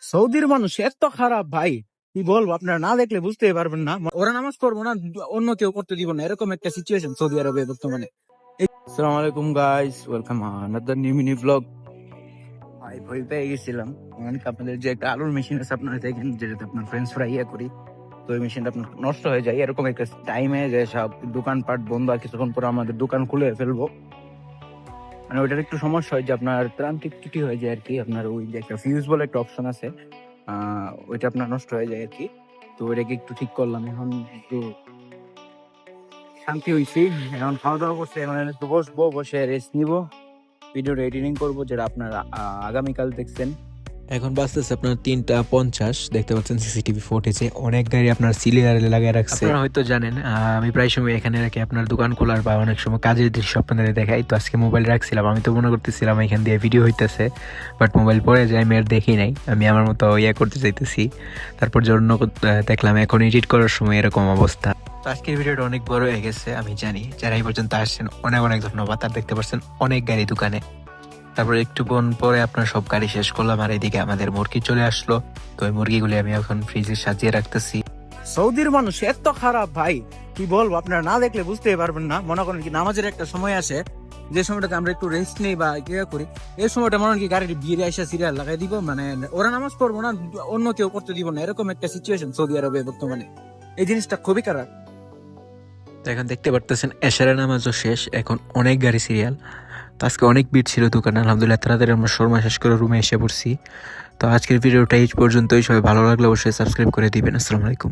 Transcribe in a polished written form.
সৌদির মানুষ এত খারাপ ভাই, কি বলবো, আপনারা না দেখলে বুঝতেই পারবেন না। ওরা নামাজ পড়বো না, অন্য কেউ করতে দিব না, এরকম একটা সিচুয়েশন সৌদি আরবে বর্তমানে। আসসালামু আলাইকুম guys, welcome another new mini blog. ভাই ভয় পেয়ে গেছিলাম, আপনাদের যে একটা আলুর মেশিন আছে আপনারা দেখেন, যেটাতে আপনার ফ্রেঞ্চ ফ্রাই করি, তো ওই মেশিনটা আপনার নষ্ট হয়ে যায় এরকম একটা টাইমে, যে সব দোকানপাট বন্ধ, আর কিছুক্ষণ পরে আমাদের দোকান খুলে ফেলবো। মানে ওইটার একটু সমস্যা হয় যে আপনার ত্রান্তিক ত্রুটি হয়ে যায় আর কি। আপনার ওই যে একটা ফিউজ বলে একটা অপশন আছে, ওইটা আপনার নষ্ট হয়ে যায় আর কি। তো ওইটাকে একটু ঠিক করলাম, এখন একটু শান্তি হয়েছি। এখন খাওয়া দাওয়া করছে, এখন একটু বসবো, বসে রেস্ট নিবো, ভিডিওটা এডিটিং করবো, যেটা আপনারা আগামীকাল দেখছেন। এখন বাজতেছে আপনার 3:50, দেখতে পাচ্ছেন সিসিটিভি ফুটেজে অনেক গাড়ি আপনার সিলিয়ারে লাগিয়ে রাখছে। আপনারা হয়তো জানেন আমি প্রায় সময় এখানে রাখি আপনার দোকান খোলার বা অনেক সময় কাজের দৃশ্য আপনাদের দেখাই। তো আজকে মোবাইল রাখছিলাম, আমি তো মনে করতেছিলাম এখান দিয়ে ভিডিও হইতেছে, বাট মোবাইল পরে যাই, আমি আর দেখি নাই, আমি আমার মতো করতে চাইতেছি। তারপর জন্য দেখলাম এখন এডিট করার সময় এরকম অবস্থা। তো আজকের ভিডিওটা অনেক বড় হয়ে গেছে আমি জানি, যারা এই পর্যন্ত আসছেন অনেক অনেক ধন্যবাদ। আর দেখতে পাচ্ছেন অনেক গাড়ি দোকানে, তারপর একটু পরে আপনার সব গাড়ি শেষ করলাম, আর এদিকে আমাদের মুরগি চলে আসলো। তো ওই মুরগিগুলি আমি এখন ফ্রিজে সাজিয়ে রাখতেছি। সৌদির মানুষ এত খারাপ ভাই, কি বলবো, আপনারা না দেখলে বুঝতেই পারবেন না। মনে করেন কি, নামাজের একটা সময় আসে, যে সময়টাতে আমরা একটু রেস্ট নেই বা করি, এই সময়টা মনে করেন কি গাড়ির বিয়ে এসে সিরিয়াল লাগাই দিব, মানে ওরা নামাজ পড়বো না, অন্য কেউ করতে দিব না, এরকম একটা সিচুয়েশন সৌদি আরবে বর্তমানে। এই জিনিসটা খুবই খারাপ। তো এখন দেখতে পারতেছেন এশারের নামাজও শেষ, এখন অনেক গাড়ি সিরিয়াল। তো আজকে অনেক ভিড় ছিল দোকানে, আলহামদুলিল্লাহ তাড়াতাড়ি আমরা শর্মা শেষ করে রুমে এসে পড়ছি। তো আজকের ভিডিওটা এই পর্যন্তই, সবাই ভালো লাগলে অবশ্যই সাবস্ক্রাইব করে দিবেন। আসসালামু আলাইকুম।